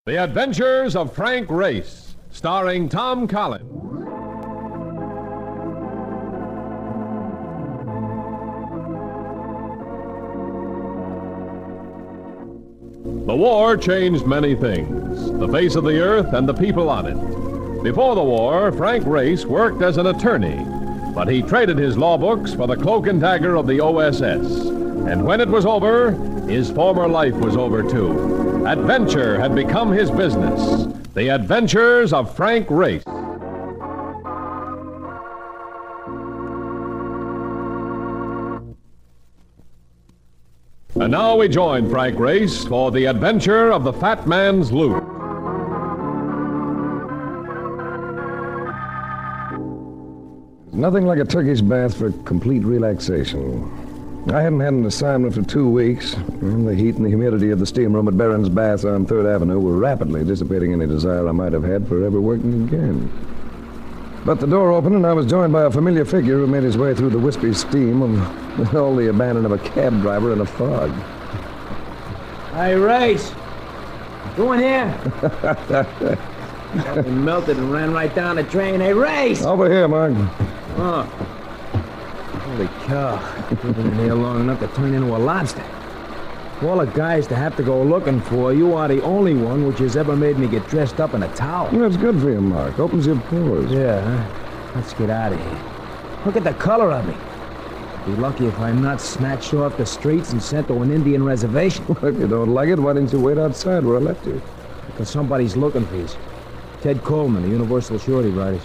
The Adventures of Frank Race, starring Tom Collins. The war changed many things, the face of the earth and the people on it. Before the war, Frank Race worked as an attorney, but he traded his law books for the cloak and dagger of the OSS. And when it was over, his former life was over too. Adventure had become his business. The Adventures of Frank Race. And now we join Frank Race for the adventure of the Fat Man's Loot. Nothing like a Turkish bath for complete relaxation. I hadn't had an assignment for 2 weeks, and the heat and the humidity of the steam room at Barron's Baths on 3rd Avenue were rapidly dissipating any desire I might have had for ever working again. But the door opened, and I was joined by a familiar figure who made his way through the wispy steam of all the abandon of a cab driver in a fog. Hey, Race. Go in here. He melted and ran right down the drain. Hey, Race! Over here, Mark. Oh. Holy cow. You've been in here long enough to turn into a lobster. Of all the guys to have to go looking for, you are the only one which has ever made me get dressed up in a towel. That's good for you, Mark. Opens your pores. Yeah, huh? Let's get out of here. Look at the color of me. Be lucky if I'm not snatched off the streets and sent to an Indian reservation. Well, if you don't like it, why didn't you wait outside where I left you? Because somebody's looking for you. Ted Coleman, the Universal Surety Riders.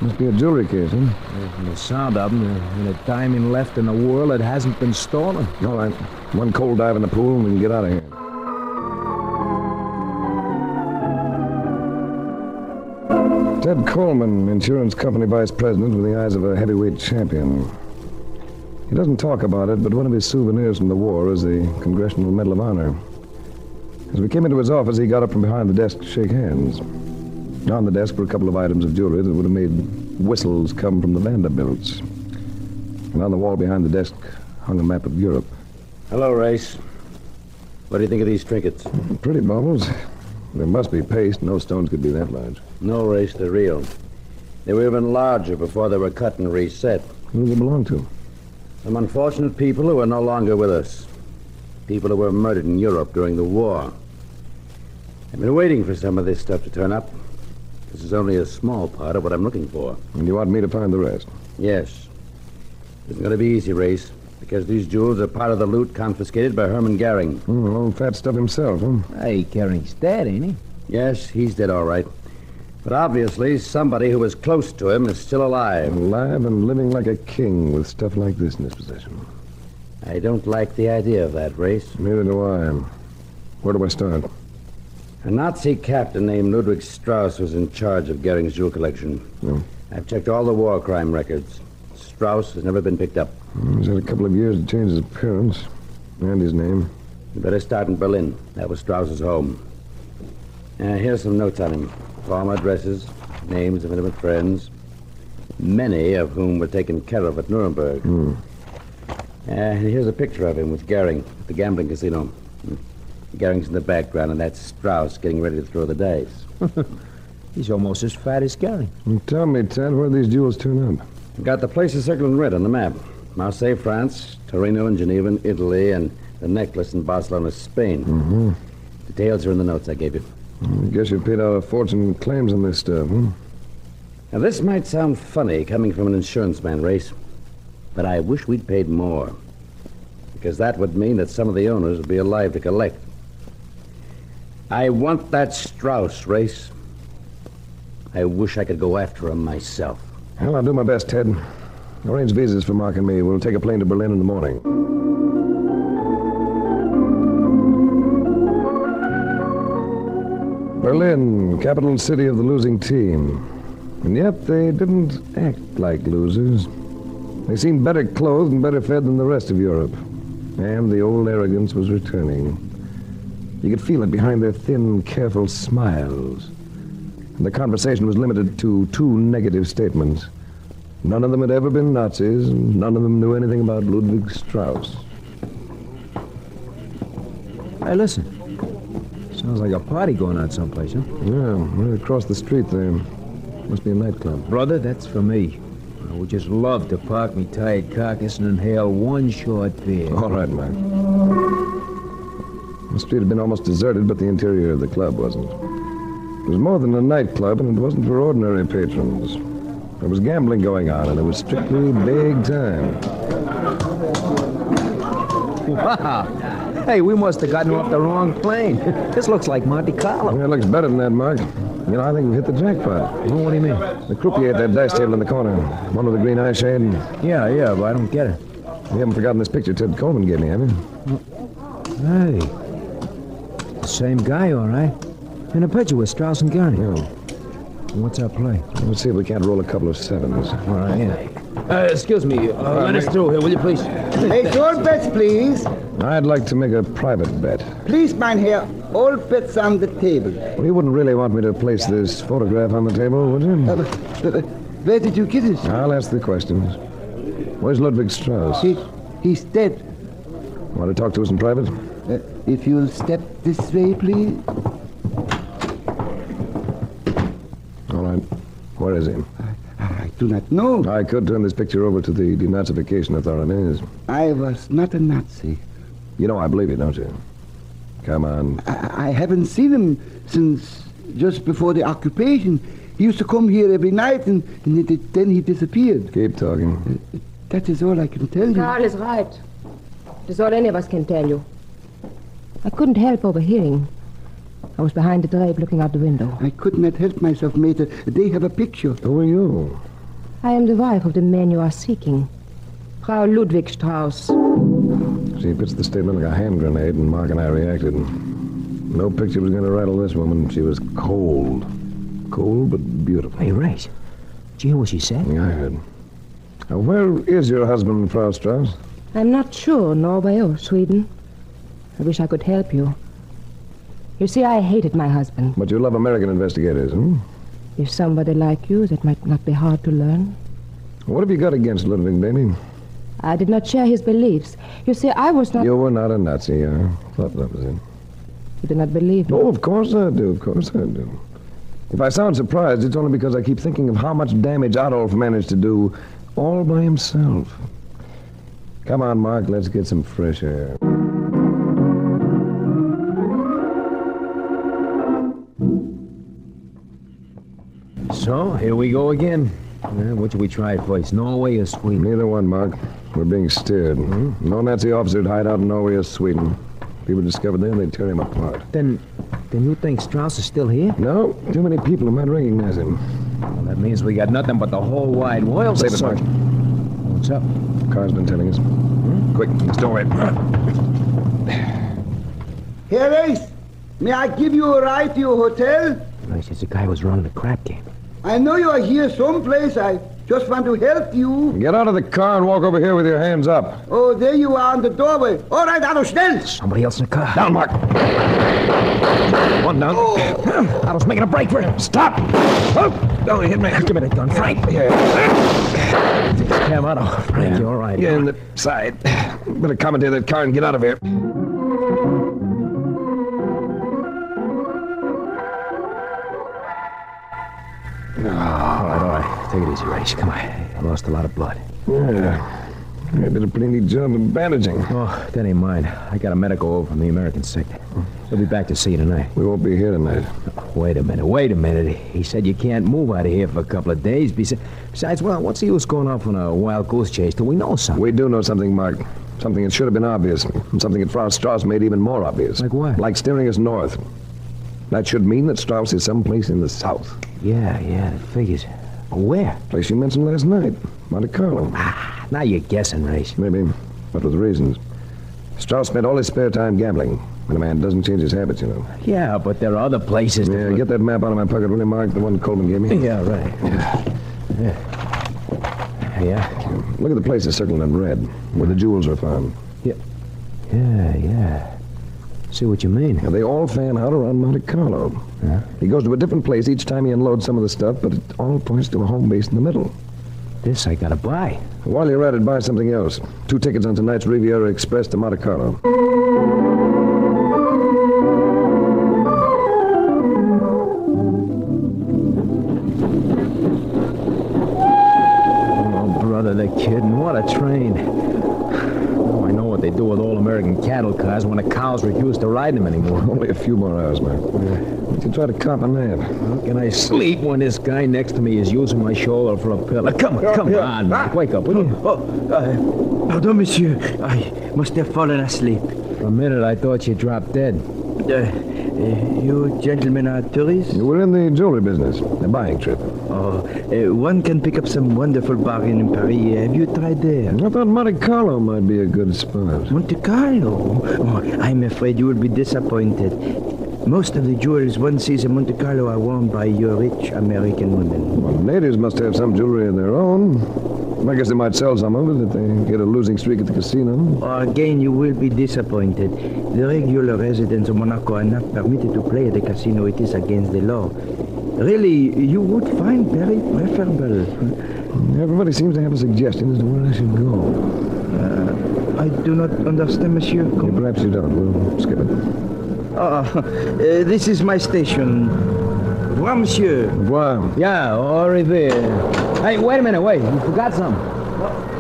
Must be a jewelry case, huh? Yeah, from the sound of them, there's a diamond left in the world that hasn't been stolen. All right. One cold dive in the pool and we can get out of here. Ted Coleman, insurance company vice president with the eyes of a heavyweight champion. He doesn't talk about it, but one of his souvenirs from the war is the Congressional Medal of Honor. As we came into his office, he got up from behind the desk to shake hands. On the desk were a couple of items of jewelry that would have made whistles come from the Vanderbilts. And on the wall behind the desk hung a map of Europe. Hello, Race. What do you think of these trinkets? Pretty baubles. There must be paste. No stones could be that large. No, Race, they're real. They were even larger before they were cut and reset. Who do they belong to? Some unfortunate people who are no longer with us. People who were murdered in Europe during the war. I've been waiting for some of this stuff to turn up. This is only a small part of what I'm looking for. And you want me to find the rest? Yes. It's going to be easy, Race, because these jewels are part of the loot confiscated by Herman Goering. Old fat stuff himself, huh? Hey, Goering's dead, ain't he? Yes, he's dead, all right. But obviously, somebody who was close to him is still alive. Alive and living like a king with stuff like this in his possession. I don't like the idea of that, Race. Neither do I. Where do I start? A Nazi captain named Ludwig Strauss was in charge of Goering's jewel collection. I've checked all the war crime records. Strauss has never been picked up. He's had a couple of years to change his appearance and his name. You better start in Berlin. That was Strauss's home. Here's some notes on him. Former addresses, names of intimate friends, many of whom were taken care of at Nuremberg. And here's a picture of him with Goering at the gambling casino. Goering's in the background, and that's Strauss getting ready to throw the dice. He's almost as fat as Goering. Tell me, Ted, where these jewels turn up? Got the places circled in red on the map. Marseille, France, Torino and Geneva in Italy, and the necklace in Barcelona, Spain. Details are in the notes I gave you. I guess you paid out a fortune in claims on this stuff, huh? Now, this might sound funny coming from an insurance man, Race, but I wish we'd paid more, because that would mean that some of the owners would be alive to collect. I want that Strauss, Race. I wish I could go after him myself. Well, I'll do my best, Ted. Arrange visas for Mark and me. We'll take a plane to Berlin in the morning. Berlin, capital city of the losing team. And yet they didn't act like losers. They seemed better clothed and better fed than the rest of Europe. And the old arrogance was returning. You could feel it behind their thin, careful smiles. And the conversation was limited to 2 negative statements. None of them had ever been Nazis, and none of them knew anything about Ludwig Strauss. Hey, listen. Sounds like a party going on someplace, huh? Yeah, right across the street there. Must be a nightclub. Brother, that's for me. I would just love to park me tired carcass and inhale one short beer. All right, Mark. The street had been almost deserted, but the interior of the club wasn't. It was more than a nightclub, and it wasn't for ordinary patrons. There was gambling going on, and it was strictly big time. Wow. Hey, we must have gotten off the wrong plane. This looks like Monte Carlo. Yeah, it looks better than that, Mark. You know, I think we hit the jackpot. Oh, what do you mean? The croupier at that dice table in the corner. One with the green eye shade. Yeah, but I don't get it. You haven't forgotten this picture Ted Coleman gave me, have you? Hey. The same guy, all right. In a picture with Strauss and Garney. Yeah. What's our play? Let's see if we can't roll a couple of sevens. All right, yeah. Excuse me. Let us through here, will you, please? Hey, all bets, please. I'd like to make a private bet. Please, mein Herr, all bets on the table. Well, you wouldn't really want me to place this photograph on the table, would you? Where did you get it? I'll ask the questions. Where's Ludwig Strauss? He's dead. Want to talk to us in private? If you'll step this way, please. All right. Where is he? I do not know. I could turn this picture over to the denazification authorities. I was not a Nazi. You know I believe you, don't you? Come on. I haven't seen him since just before the occupation. He used to come here every night, and then he disappeared. Keep talking. That is all I can tell you. Carl is right. That's all any of us can tell you. I couldn't help overhearing. I was behind the drape looking out the window. I could not help myself, Mater. They have a picture. Who are you? I am the wife of the man you are seeking. Frau Ludwig Strauss. She puts the statement like a hand grenade, and Mark and I reacted. No picture was going to rattle this woman. She was cold. Cold, but beautiful. Hey, Race. Did you hear what she said? Yeah, I heard. Now, where is your husband, Frau Strauss? I'm not sure, Norway or Sweden. I wish I could help you. You see, I hated my husband. But you love American investigators, hmm? If somebody like you, that might not be hard to learn. What have you got against Ludwig, baby? I did not share his beliefs. You see, I was not... You were not a Nazi, I thought that was it. You do not believe me? Oh, of course I do, of course I do. If I sound surprised, it's only because I keep thinking of how much damage Adolf managed to do all by himself. Come on, Mark, let's get some fresh air. So, here we go again. What should we try first, Norway or Sweden? Neither one, Mark. We're being steered. No Nazi officer'd hide out in Norway or Sweden. If people discovered them, they'd tear him apart. Then you think Strauss is still here? No, too many people who might recognize him. Well, that means we got nothing but the whole wide world to Save it, search. Mark. What's up? Car's been telling us. Quick, let's do it. Herr Race, may I give you a ride to your hotel? Race, it's a guy who was running a crap game. I know you are here someplace. I just want to help you. Get out of the car and walk over here with your hands up. Oh, there you are in the doorway. All right, Otto, schnell. Somebody else in the car. Down, Mark. One down. I was making a break for him. Stop! Oh, don't hit me. Give me that gun, Frank. Cam Otto. Frank, you all right? You're in the side. Better commandeer that car and get out of here. All right. Take it easy, Race. Come on. I lost a lot of blood. Yeah. I did a pretty neat job of bandaging. Oh, that ain't mine. I got a medical over from the American sector. We'll be back to see you tonight. We won't be here tonight. Wait a minute. He said you can't move out of here for a couple of days. Besides, well, what's the use going off on a wild goose chase till we know something? We do know something, Mark. Something that should have been obvious. And something that Frau Strauss made even more obvious. Like what? Like steering us north. That should mean that Strauss is someplace in the south. Yeah, it figures. Where? Place you mentioned last night. Monte Carlo. Now you're guessing, Race. Maybe. But with reasons. Strauss spent all his spare time gambling. When a man doesn't change his habits, you know. Yeah, but there are other places. Yeah, get that map out of my pocket, will you, Mark? The one Coleman gave me. Yeah, right. Yeah. Look at the places circled in red, where the jewels are found. Yeah. See what you mean. Now, they all fan out around Monte Carlo. Yeah. He goes to a different place each time he unloads some of the stuff, but it all points to a home base in the middle. This I gotta buy. While you're at it, buy something else. 2 tickets on tonight's Riviera Express to Monte Carlo. riding him anymore. Only a few more hours, Mark. Why don't you try to cop a nap? How can I sleep when this guy next to me is using my shoulder for a pillow? Come on, Mark. Wake up, will you? Pardon, monsieur. I must have fallen asleep. For a minute, I thought you dropped dead. You gentlemen are tourists? We're in the jewelry business. A buying trip. One can pick up some wonderful bargain in Paris. Have you tried there? I thought Monte Carlo might be a good spot. Monte Carlo? Oh, I'm afraid you will be disappointed. Most of the jewels one sees in Monte Carlo are worn by your rich American women. Well, natives must have some jewelry of their own. I guess they might sell some of it if they get a losing streak at the casino. Again, you will be disappointed. The regular residents of Monaco are not permitted to play at the casino. It is against the law. Really, you would find very preferable. Everybody seems to have a suggestion as to where I should go. I do not understand, monsieur. Yeah, perhaps you don't. We'll skip it. This is my station. Au revoir, monsieur. Au revoir. Yeah, au revoir. Hey, wait a minute, wait. You forgot something.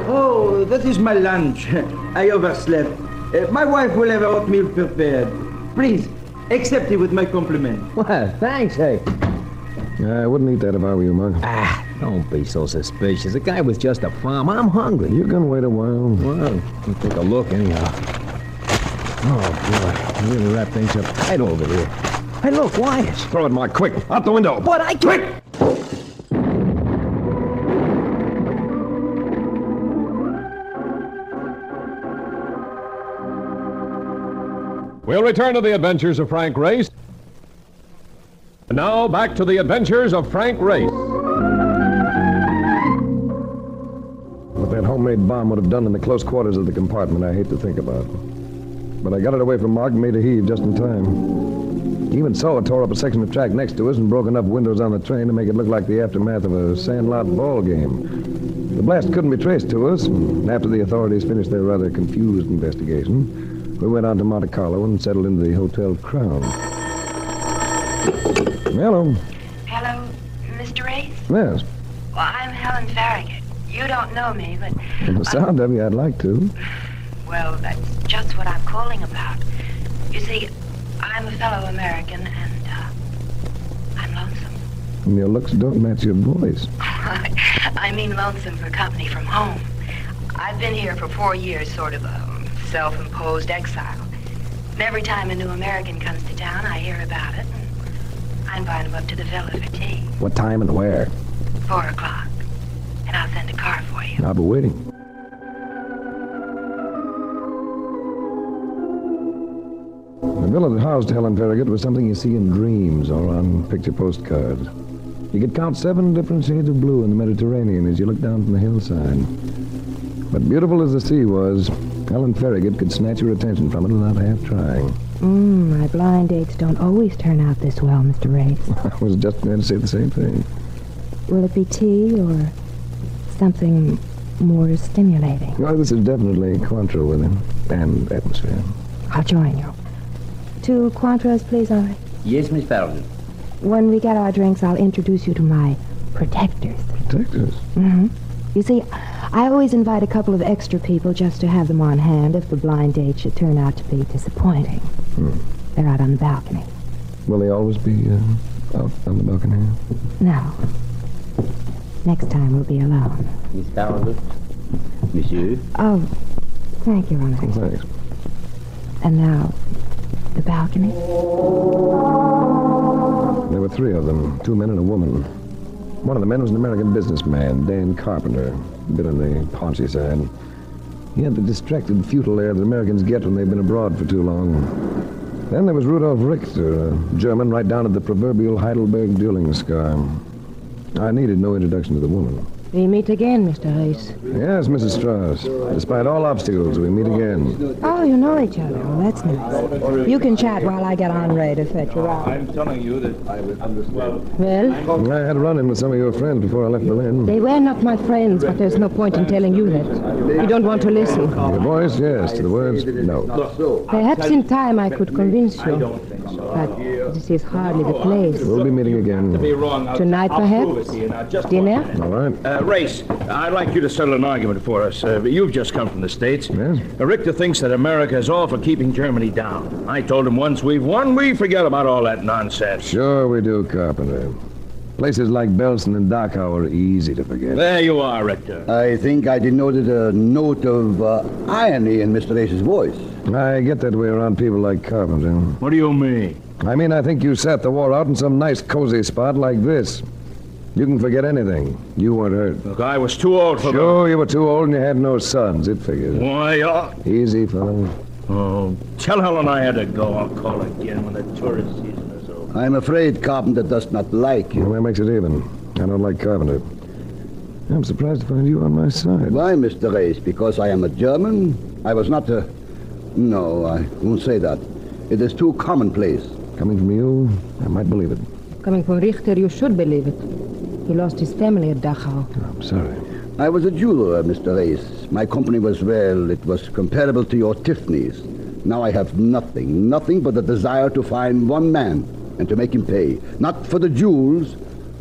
Oh, that is my lunch. I overslept. My wife will have a oatmeal prepared. Please, accept it with my compliment. Well, thanks, hey. I wouldn't eat that if I were you, Mark. Don't be so suspicious. The guy was just a farm. I'm hungry. You can wait a while. Well, we'll take a look anyhow. Oh, boy. Really wrap things up tight over here. Hey, look, wires. Throw it, Mark, quick. Out the window. But I can't... We'll return to the adventures of Frank Race. And now, back to the adventures of Frank Race. What that homemade bomb would have done in the close quarters of the compartment, I hate to think about. But I got it away from Mark and made a heave just in time. Even so, it tore up a section of track next to us and broke enough windows on the train to make it look like the aftermath of a sandlot ball game. The blast couldn't be traced to us, and after the authorities finished their rather confused investigation, we went on to Monte Carlo and settled into the Hotel Crown. Hello. Hello, Mr. Race? Yes. Well, I'm Helen Farragut. You don't know me, but... From the sound of you, I'd like to. Well, that's just what I'm calling about. You see, I'm a fellow American, and, I'm lonesome. And your looks don't match your voice. I mean lonesome for company from home. I've been here for 4 years, sort of a self-imposed exile. And every time a new American comes to town, I hear about it, and I invite him up to the villa for tea. What time and where? 4 o'clock. And I'll send a car for you. I'll be waiting. The villa that housed Helen Farragut was something you see in dreams or on picture postcards. You could count 7 different shades of blue in the Mediterranean as you looked down from the hillside. But beautiful as the sea was, Helen Farragut could snatch your attention from it without half trying. My blind dates don't always turn out this well, Mr. Race. I was just going to say the same thing. Will it be tea or something more stimulating? Well, this is definitely Cointreau with him, and atmosphere. I'll join you. 2 Cointreaus, please, Henri. Yes, Miss Farragut. When we get our drinks, I'll introduce you to my protectors. Protectors? Mm-hmm. You see, I always invite a couple of extra people just to have them on hand if the blind date should turn out to be disappointing. They're out on the balcony. Will they always be out on the balcony? No. Next time we'll be alone. Miss Farragut. Monsieur. Oh, thank you, Henri. Thanks. And now, the balcony? There were 3 of them, 2 men and a woman. One of the men was an American businessman, Dan Carpenter, a bit on the paunchy side. He had the distracted, futile air that Americans get when they've been abroad for too long. Then there was Rudolf Richter, a German right down to the proverbial Heidelberg dueling scar. I needed no introduction to the woman. We meet again, Mr. Race. Yes, Mrs. Strauss. Despite all obstacles, we meet again. Oh, you know each other. Well, that's nice. You can chat while I get Henri to fetch you out. I'm telling you that I will understand. Well? I had a run-in with some of your friends before I left Berlin. They were not my friends, but there's no point in telling you that. You don't want to listen. To the voice, yes. To the words, no. Perhaps in time I could convince you. but this is hardly the place. We'll be meeting again. Tonight, perhaps? Dinner? All right. Race, I'd like you to settle an argument for us. You've just come from the States. Yes? Richter thinks that America is all for keeping Germany down. I told him once we've won, we forget about all that nonsense. Sure we do, Carpenter. Places like Belsen and Dachau are easy to forget. There you are, Richter. I think I denoted a note of irony in Mr. Ace's voice. I get that way around people like Carpenter. What do you mean? I mean, I think you sat the war out in some nice, cozy spot like this. You can forget anything. You weren't hurt. Look, I was too old for Sure, you were too old and you had no sons. It figures. Why, Easy, fellow. Oh, tell Helen I had to go. I'll call again when the tourist season is over. I'm afraid Carpenter does not like you. Well, that makes it even. I don't like Carpenter. I'm surprised to find you on my side. Why, Mr. Ace? Because I am a German? I was not a... No, I won't say that. It is too commonplace. Coming from you, I might believe it. Coming from Richter, you should believe it. He lost his family at Dachau. I'm sorry. I was a jeweler, Mr. Ace. My company was, well, it was comparable to your Tiffany's. Now I have nothing but the desire to find one man and to make him pay. Not for the jewels,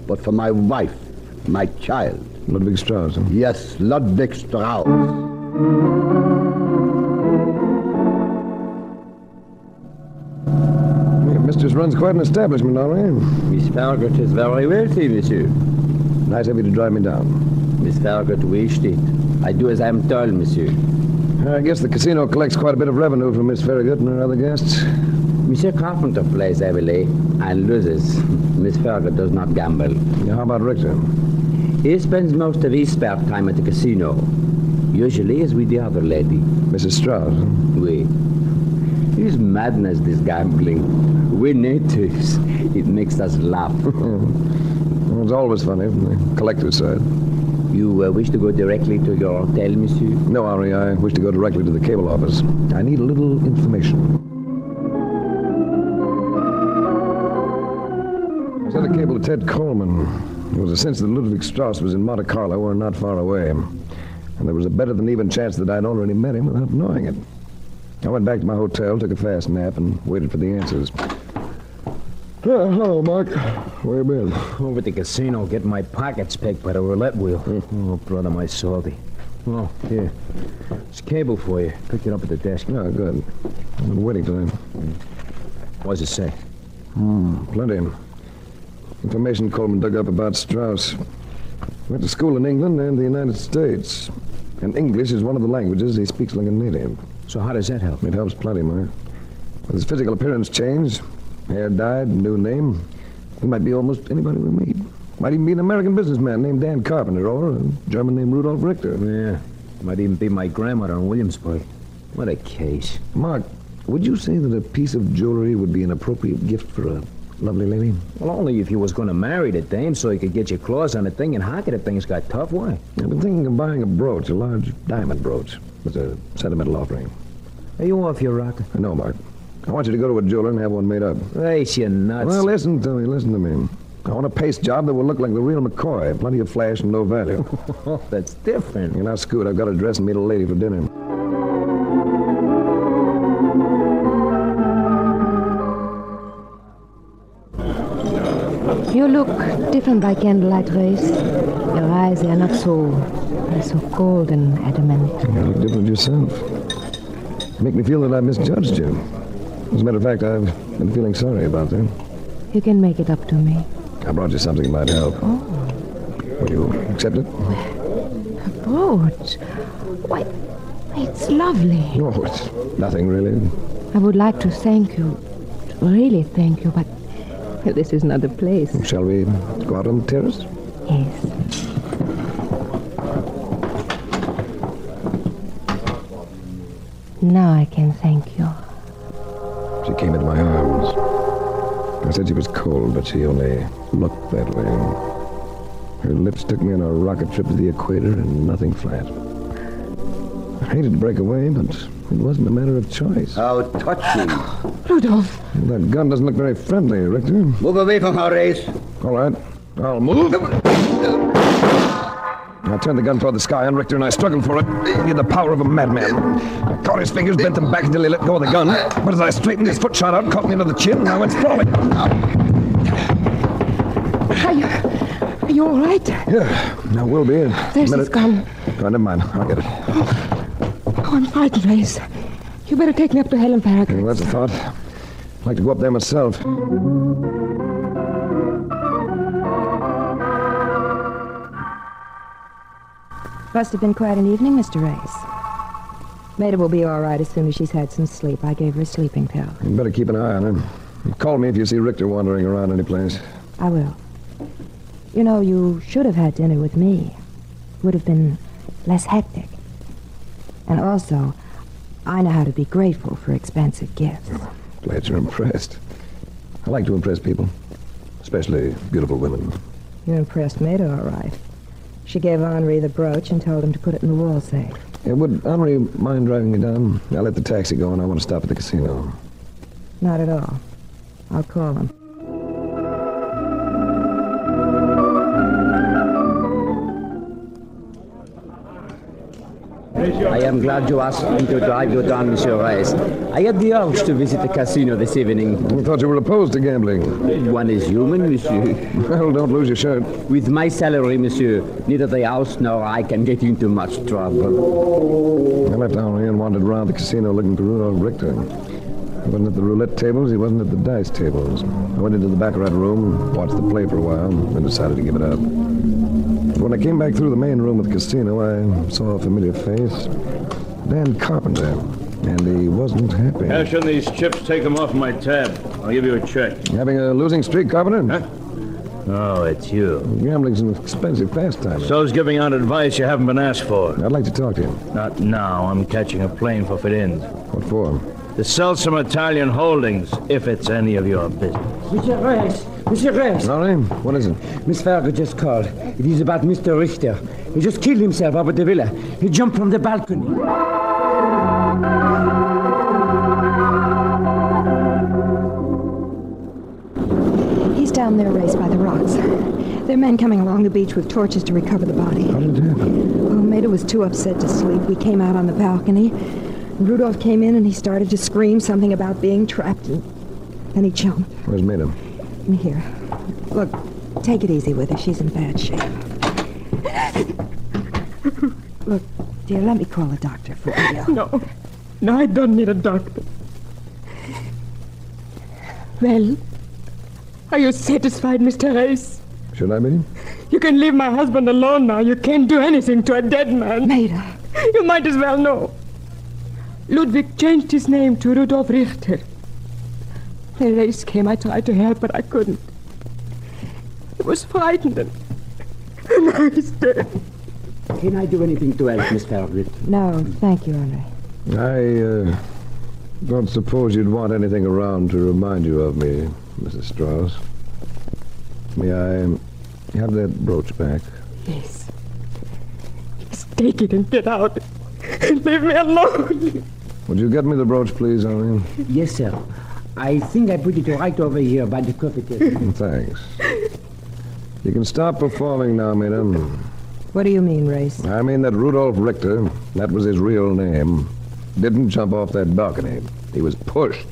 but for my wife, my child. Ludwig Strauss, huh? Yes, Ludwig Strauss. Mistress runs quite an establishment, all right. Miss Farragut is very wealthy, monsieur. Nice of you to drive me down. Miss Farragut wished it. I do as I am told, monsieur. I guess the casino collects quite a bit of revenue from Miss Farragut and her other guests. Monsieur Carpenter plays heavily and loses. Miss Farragut does not gamble. Yeah, how about Richter? He spends most of his spare time at the casino. Usually is with the other lady. Mrs. Strauss. Oui. It's madness, this gambling. We're natives. It makes us laugh. Well, it's always funny from the collector's side. You wish to go directly to your hotel, monsieur? No, Henri, I wish to go directly to the cable office. I need a little information. I sent a cable to Ted Coleman. There was a sense that Ludwig Strauss was in Monte Carlo or not far away. And there was a better than even chance that I'd already met him without knowing it. I went back to my hotel, took a fast nap, and waited for the answers. Hello, Mark. Where you been? Over at the casino, getting my pockets picked by the roulette wheel. Oh, brother, my salty. Oh, here. It's a cable for you. Picked it up at the desk. Oh, good. I've been waiting for that. What does it say? Plenty. Information Coleman dug up about Strauss. Went to school in England and the United States. And English is one of the languages he speaks like a native. So how does that help? It helps plenty, Mark. With his physical appearance changed, hair dyed, new name, he might be almost anybody we meet. Might even be an American businessman named Dan Carpenter or a German named Rudolf Richter. Yeah. Might even be my grandmother in Williamsburg. What a case. Mark, would you say that a piece of jewelry would be an appropriate gift for a lovely lady? Well, only if you was going to marry the dame so you could get your claws on the thing and hock it if things got tough. Why? I've been thinking of buying a brooch, a large diamond brooch, as a sentimental offering. Are you off your rocker? No, Mark. I want you to go to a jeweler and have one made up. Race, you nuts. Well, listen to me. I want a paste job that will look like the real McCoy. Plenty of flash and no value. Oh, that's different. You're not Scoot. I've got to dress and meet a lady for dinner. You look different by candlelight, Race. Your eyes, they are not so cold and adamant. You look different yourself. You make me feel that I misjudged you. As a matter of fact, I've been feeling sorry about that. You can make it up to me. I brought you something that might help. Oh. Will you accept it? A brooch. Why, it's lovely. Oh, it's nothing, really. I would like to thank you, really thank you, but this is not the place. Shall we go out on the terrace? Yes. Now I can thank you. She came into my arms. I said she was cold, but she only looked that way. Her lips took me on a rocket trip to the equator and nothing flat. I hated to break away, but it wasn't a matter of choice. How touching. Rudolph. That gun doesn't look very friendly, Richter. Move away from her, Race. All right. I'll move. I turned the gun toward the sky, and Richter and I struggled for it. He had the power of a madman. I caught his fingers, bent them back until he let go of the gun. But as I straightened, his foot shot out, caught me under the chin, and I went sprawling. Are you all right? Yeah, I will be. There's his gun. Oh, never mind. I'll get it. Oh, I'm frightened, Race. You better take me up to Helen Farragut. Well, that's a thought. I'd like to go up there myself. Must have been quite an evening, Mr. Race. Maida will be all right as soon as she's had some sleep. I gave her a sleeping pill. You better keep an eye on her. Call me if you see Richter wandering around any place. I will. You know, you should have had dinner with me. Would have been less hectic. And also, I know how to be grateful for expensive gifts. Glad you're impressed. I like to impress people, especially beautiful women. You impressed Maida, all right. She gave Henri the brooch and told him to put it in the wall safe. Yeah, would Henri mind driving me down? I'll let the taxi go, and I want to stop at the casino. Not at all. I'll call him. I am glad you asked me to drive you down, Monsieur Reyes. I had the urge to visit the casino this evening. I thought you were opposed to gambling. One is human, Monsieur. Well, don't lose your shirt. With my salary, Monsieur, neither the house nor I can get into much trouble. I left Henri and wandered around the casino looking for Rudolph Richter. He wasn't at the roulette tables, he wasn't at the dice tables. I went into the baccarat room, watched the play for a while, then decided to give it up. When I came back through the main room of the casino, I saw a familiar face. Dan Carpenter. And he wasn't happy. Cash in these chips, take them off my tab. I'll give you a check. Having a losing streak, Carpenter? Huh? Oh, it's you. Gambling's an expensive pastime. So's giving out advice you haven't been asked for. I'd like to talk to you. Not now. I'm catching a plane for Firenze. What for? To sell some Italian holdings, if it's any of your business. Monsieur Reyes! Monsieur Reyes! Henri, what is it? Miss Farragut just called. It is about Mr. Richter. He just killed himself up at the villa. He jumped from the balcony. He's down there, Race, by the rocks. There are men coming along the beach with torches to recover the body. How did it happen? Well, Maida was too upset to sleep. We came out on the balcony. Rudolph came in and he started to scream something about being trapped. And then he jumped. Where's Maida? Here. Look, take it easy with her. She's in bad shape. Look, dear, let me call a doctor for you. No, I don't need a doctor. Well, are you satisfied, Mr. Reyes? Should I be? You can leave my husband alone now. You can't do anything to a dead man. Maida. You might as well know. Ludwig changed his name to Rudolf Richter. The race came. I tried to help, but I couldn't. He was frightened, and now he's dead. Can I do anything to help, Miss Farragut? No, thank you, Henri. I don't suppose you'd want anything around to remind you of me, Mrs. Strauss. May I have that brooch back? Yes. Just take it and get out. And leave me alone. Would you get me the brooch, please, Henri? Yes, sir. I think I put it right over here by the coffee table. Thanks. You can stop performing now, madam. What do you mean, Race? I mean that Rudolf Richter, that was his real name, didn't jump off that balcony. He was pushed.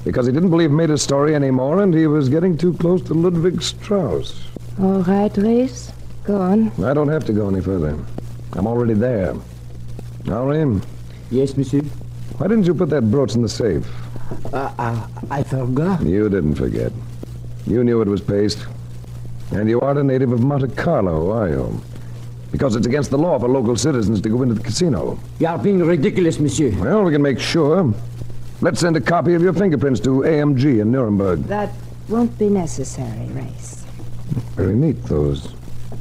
Because he didn't believe Maida's story anymore, and he was getting too close to Ludwig Strauss. All right, Race. Go on. I don't have to go any further. I'm already there. Henri? Yes, monsieur? Why didn't you put that brooch in the safe? I forgot. You didn't forget. You knew it was paste. And you aren't a native of Monte Carlo, are you? Because it's against the law for local citizens to go into the casino. You are being ridiculous, monsieur. Well, we can make sure. Let's send a copy of your fingerprints to AMG in Nuremberg. That won't be necessary, Race. Very neat, those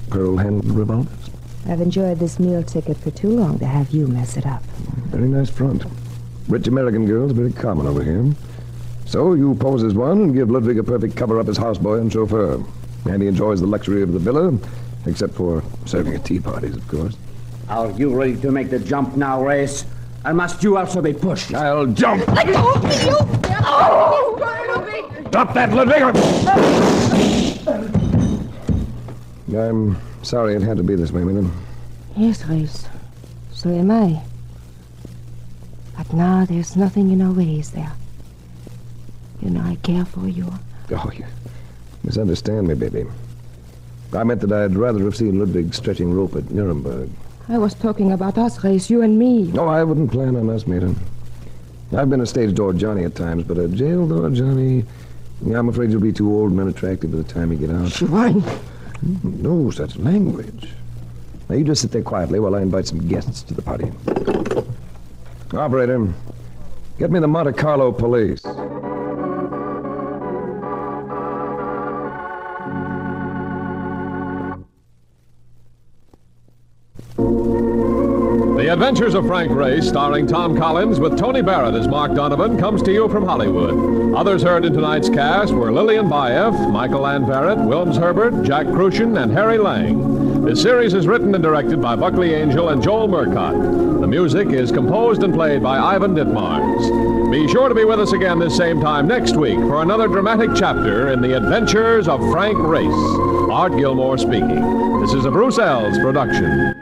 pearl-handled revolvers. I've enjoyed this meal ticket for too long to have you mess it up. Very nice front. Rich American girls are very common over here. So you pose as one and give Ludwig a perfect cover-up as houseboy and chauffeur. And he enjoys the luxury of the villa, except for serving at tea parties, of course. Are you ready to make the jump now, Reyes? Or must you also be pushed? I'll jump! Let go of me, you! Oh! Stop that, Ludwig! I'm Sorry it had to be this way, Mila. Yes, Race. So am I. But now there's nothing in our ways there. You know I care for you. Oh, you misunderstand me, baby. I meant that I'd rather have seen Ludwig stretching rope at Nuremberg. I was talking about us, Race, you and me. No, I wouldn't plan on us, Mila. I've been a stage door Johnny at times, but a jail door Johnny... I'm afraid you'll be too old and unattractive by the time you get out. Schwein. No such language. Now, you just sit there quietly while I invite some guests to the party. Operator, get me the Monte Carlo police. The Adventures of Frank Race, starring Tom Collins with Tony Barrett as Mark Donovan, comes to you from Hollywood. Others heard in tonight's cast were Lillian Baeff, Michael Lanverett, Wilms Herbert, Jack Crucian, and Harry Lang. This series is written and directed by Buckley Angel and Joel Murcott. The music is composed and played by Ivan Ditmars. Be sure to be with us again this same time next week for another dramatic chapter in the Adventures of Frank Race. Art Gilmore speaking. This is a Bruce Ells production.